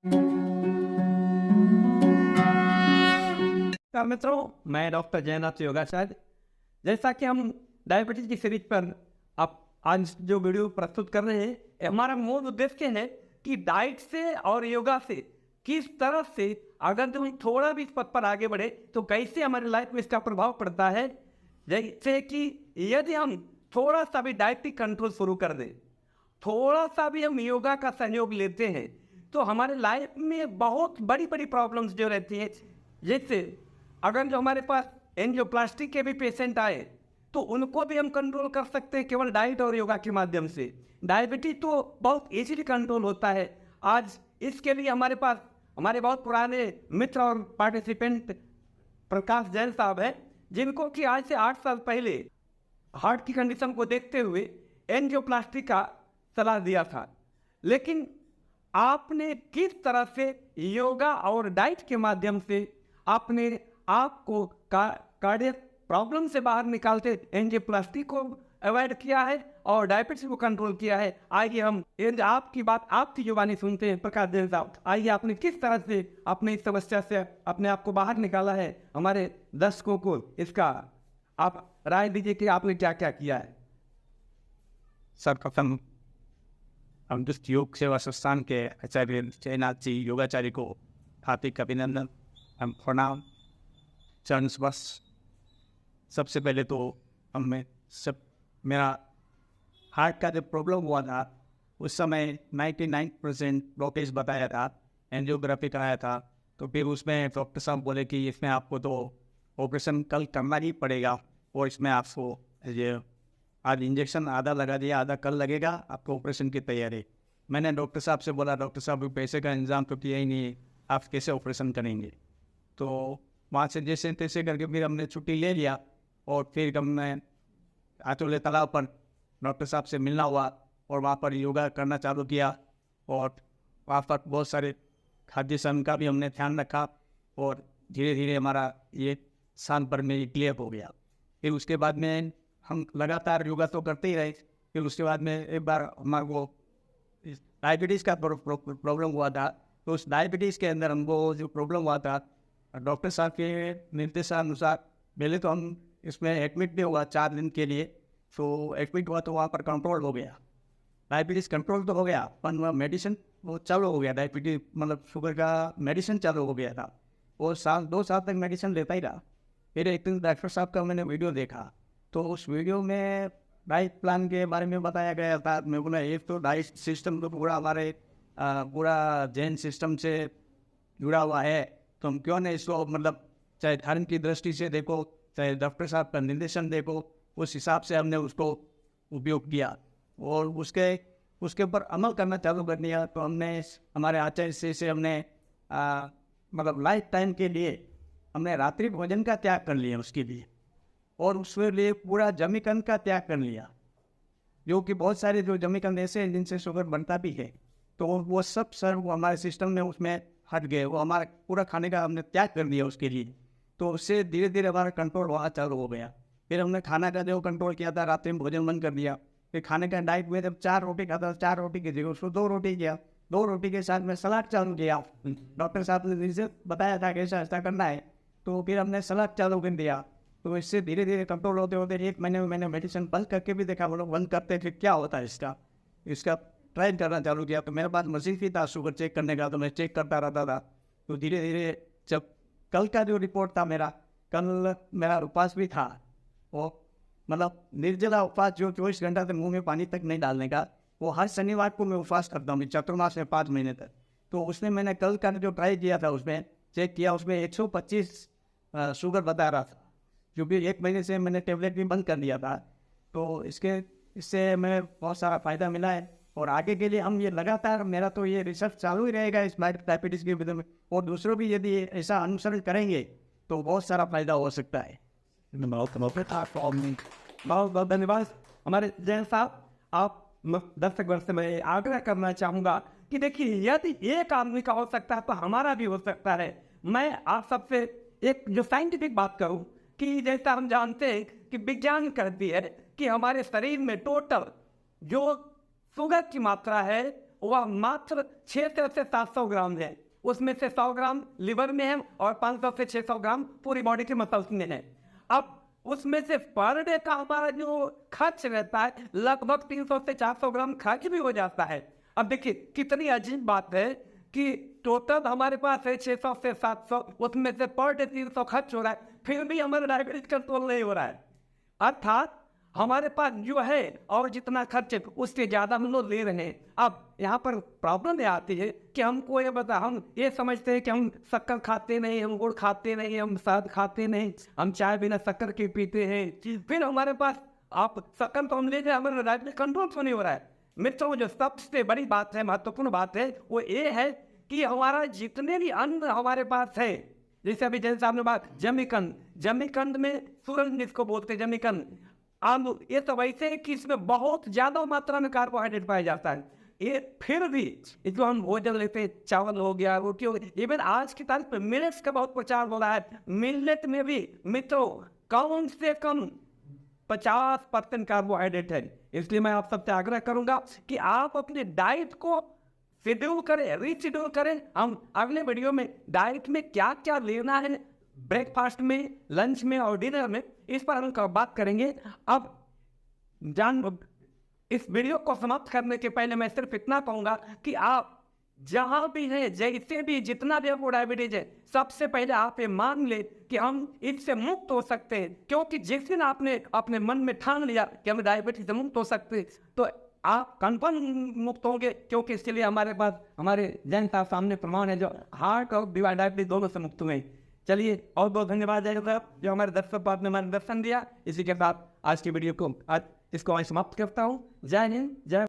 नमस्कार मित्रों, मैं डॉक्टर जयनाथ योगाचार्य। जैसा कि हम डायबिटीज की सीरीज पर आप आज जो वीडियो प्रस्तुत कर रहे हैं, हमारा मूल उद्देश्य है कि डाइट से और योगा से किस तरह से अगर तुम थोड़ा भी इस पथ पर आगे बढ़े तो कैसे हमारी लाइफ में इसका प्रभाव पड़ता है। जैसे कि यदि हम थोड़ा सा भी डाइटिक कंट्रोल शुरू कर दें, थोड़ा सा भी हम योगा का सहयोग लेते हैं, तो हमारे लाइफ में बहुत बड़ी बड़ी प्रॉब्लम्स जो रहती हैं, जैसे अगर जो हमारे पास एंजियोप्लास्टी के भी पेशेंट आए तो उनको भी हम कंट्रोल कर सकते हैं केवल डाइट और योगा के माध्यम से। डायबिटीज तो बहुत इजीली कंट्रोल होता है। आज इसके लिए हमारे पास हमारे बहुत पुराने मित्र और पार्टिसिपेंट प्रकाश जैन साहब हैं, जिनको कि आज से 8 साल पहले हार्ट की कंडीशन को देखते हुए एंजियोप्लास्टी का सलाह दिया था। लेकिन आपने किस तरह से योगा और डाइट के माध्यम से आपने आपको कार्डियक प्रॉब्लम से बाहर निकालते एंजियोप्लास्टी को अवॉइड किया है और डायबिटीज को कंट्रोल किया है। आइए हम आपकी बात आपकी जुबानी सुनते हैं। प्रकाश जैन साहब, आइए आपने किस तरह से अपने इस समस्या से अपने आप को बाहर निकाला है, हमारे दर्शकों को इसका आप राय दीजिए कि आपने क्या क्या किया है। सर्वप्रथम हम जिस योग सेवा संस्थान के आचार्य जयनाथ जी योगाचार्य को हार्दिक अभिनंदन, हम प्रणाम, चरण स्पर्श। सबसे पहले तो मेरा हार्ट का जो प्रॉब्लम हुआ था उस समय 99% ब्लॉकेज बताया था, एंजियोग्राफी कराया था। तो फिर उसमें डॉक्टर साहब बोले कि इसमें आपको तो ऑपरेशन कल करना ही पड़ेगा और इसमें आपको ये आज इंजेक्शन आधा लगा दिया, आधा कल लगेगा, आपको ऑपरेशन की तैयारी। मैंने डॉक्टर साहब से बोला, डॉक्टर साहब पैसे का इंतजाम तो किया ही नहीं, आप कैसे ऑपरेशन करेंगे। तो वहाँ से जैसे तैसे करके फिर हमने छुट्टी ले लिया और फिर हमने आचोले तालाब पर डॉक्टर साहब से मिलना हुआ और वहाँ पर योगा करना चालू किया और वहाँ पर बहुत सारे खाद्य सन का भी हमने ध्यान रखा और धीरे धीरे हमारा ये स्थान पर में क्लियर हो गया। फिर उसके बाद में हम लगातार योगा तो करते ही रहे। फिर उसके बाद में एक बार हमारे को डायबिटीज़ का प्रॉब्लम हुआ था। तो उस डायबिटीज़ के अंदर हमको जो प्रॉब्लम हुआ था, डॉक्टर साहब के निर्देशानुसार पहले तो हम इसमें एडमिट भी हुआ 4 दिन के लिए। तो एडमिट हुआ तो वहाँ पर कंट्रोल हो गया, डायबिटीज़ कंट्रोल तो हो गया, पर मेडिसिन वो चालू हो गया, डायबिटीज मतलब शुगर का मेडिसिन चालू हो गया था। वो 2 साल तक मेडिसिन लेता ही रहा। फिर एक दिन डॉक्टर साहब का मैंने वीडियो देखा, तो उस वीडियो में डाइट प्लान के बारे में बताया गया था। मैं बोला एक तो डाइट सिस्टम तो पूरा हमारे पूरा जैन सिस्टम से जुड़ा हुआ है, तो हम क्यों नहीं इसको मतलब चाहे धर्म की दृष्टि से देखो, चाहे डॉक्टर साहब का निर्देशन देखो, उस हिसाब से हमने उसको उपयोग किया और उसके ऊपर अमल करना चालू कर दिया। तो हमने हमारे आचार्य से हमने मतलब लाइफ टाइम के लिए हमने रात्रि भोजन का त्याग कर लिया उसके लिए, और उसके लिए पूरा जमीकंद का त्याग कर लिया, जो कि बहुत सारे जो जमीकंद ऐसे हैं जिनसे शुगर बनता भी है। तो वो सब सर वो हमारे सिस्टम में उसमें हट गए, वो हमारा पूरा खाने का हमने त्याग कर दिया उसके लिए। तो उससे धीरे धीरे हमारा कंट्रोल वहाँ चालू हो गया। फिर हमने खाना का जो कंट्रोल किया था, रात्रि में भोजन बंद कर दिया। फिर खाने का डाइट में जब 4 रोटी खाता था, 4 रोटी की जगह उसको 2 रोटी किया, 2 रोटी के साथ में सलाद चालू किया। डॉक्टर साहब ने जिसे बताया था कि ऐसा करना है, तो फिर हमने सलाद चालू कर दिया। तो इससे धीरे धीरे कंट्रोल होते होते 1 महीने में मैंने मेडिसिन बंद करके भी देखा, वो लोग बंद करते थे क्या होता है इसका ट्राई करना चालू किया। तो मेरे पास मशीन भी था शुगर चेक करने का, तो मैं चेक करता रहता था। तो धीरे धीरे जब कल का जो रिपोर्ट था कल मेरा उपवास भी था, वो मतलब निर्जला उपवास जो 24 घंटा तक मुंह में पानी तक नहीं डालने का, वो हर शनिवार को मैं उपवास करता हूँ चतुर्मास में 5 महीने तक। तो उसमें मैंने कल का जो ट्राई किया था उसमें चेक किया, उसमें 125 शुगर बता रहा था, जो कि 1 महीने से मैंने टेबलेट भी बंद कर दिया था। तो इससे मैं बहुत सारा फ़ायदा मिला है और आगे के लिए हम ये लगातार मेरा तो ये रिसर्च चालू ही रहेगा इस डायबिटीज़ के विषय में, और दूसरों भी यदि ऐसा अनुसरण करेंगे तो बहुत सारा फ़ायदा हो सकता है। बहुत बहुत धन्यवाद हमारे जैन साहब। आप दर्शक वर्ग से मैं आग्रह करना चाहूँगा कि देखिए, यदि एक आदमी का हो सकता है तो हमारा भी हो सकता है। मैं आप सबसे एक जो साइंटिफिक बात करूँ कि जैसा हम जानते हैं कि विज्ञान कहती है कि हमारे शरीर में टोटल जो शुगर की मात्रा है वह मात्र 600 से 700 ग्राम है। उसमें से 100 ग्राम लिवर में है और 500 से 600 ग्राम पूरी बॉडी के मसल्स में है। अब उसमें से पर डे का हमारा जो खर्च रहता है लगभग 300 से 400 ग्राम खर्च भी हो जाता है। अब देखिए कितनी अजीब बात है कि टोटल हमारे पास है 600 से 700, उसमें से पर डे 300 खर्च हो रहा है, फिर भी हमारा डायबिटीज कंट्रोल नहीं हो रहा है। अर्थात हमारे पास जो है और जितना खर्च है उससे ज़्यादा हम लोग ले रहे हैं। अब यहाँ पर प्रॉब्लम ये आती है कि हमको ये बता, हम ये समझते हैं कि हम शक्कर खाते नहीं, हम गुड़ खाते नहीं, हम शहद खाते नहीं, हम चाय बिना शक्कर के पीते हैं, फिर हमारे पास आप शक्कर तो हम ले जाए, हमारा डायबिटीज कंट्रोल तो नहीं हो रहा है। मित्रों, जो सबसे बड़ी बात है, महत्वपूर्ण बात है, वो ये है कि हमारा जितने भी अन्न हमारे पास है, जैसे अभी जैसे आपने बात जमीकंद में सूरज जिसको बोलते हैं जमीकंद, आलू, ये सब ऐसे है कि इसमें बहुत ज्यादा मात्रा में कार्बोहाइड्रेट पाया जाता है। ये फिर भी इसको हम भोजन लेते हैं, चावल हो गया, रोटी हो गई, इवन आज की तारीख में मिलेट्स का बहुत प्रचार हो रहा है। मिलेट में भी मित्रों कम से कम 50% कार्बोहाइड्रेट है। इसलिए मैं आप सबसे आग्रह करूंगा कि आप अपने डाइट को शेड्यूल करें, रीशेड्यूल करें। हम अगले वीडियो में डाइट में क्या क्या लेना है, ब्रेकफास्ट में, लंच में और डिनर में, इस पर हम बात करेंगे। अब इस वीडियो को समाप्त करने के पहले मैं सिर्फ इतना कहूंगा कि आप जहां भी हैं, जैसे भी, जितना भी आपको डायबिटीज है, सबसे पहले आप ये मान ले कि हम इससे मुक्त हो सकते हैं। क्योंकि जिस दिन आपने अपने मन में ठान लिया कि हम डायबिटीज से मुक्त हो सकते हैं, तो आप कन्फर्म मुक्त होंगे। क्योंकि इसके लिए हमारे पास हमारे जैन साहब सामने प्रमाण है, जो हार्ट और डायबिटीज दोनों से मुक्त हुए। चलिए, और बहुत धन्यवाद जय साहब जो हमारे दर्शकों को आपने मार्गदर्शन दिया। इसी के साथ आज की वीडियो को इसको मैं समाप्त करता हूँ। जय हिंद, जय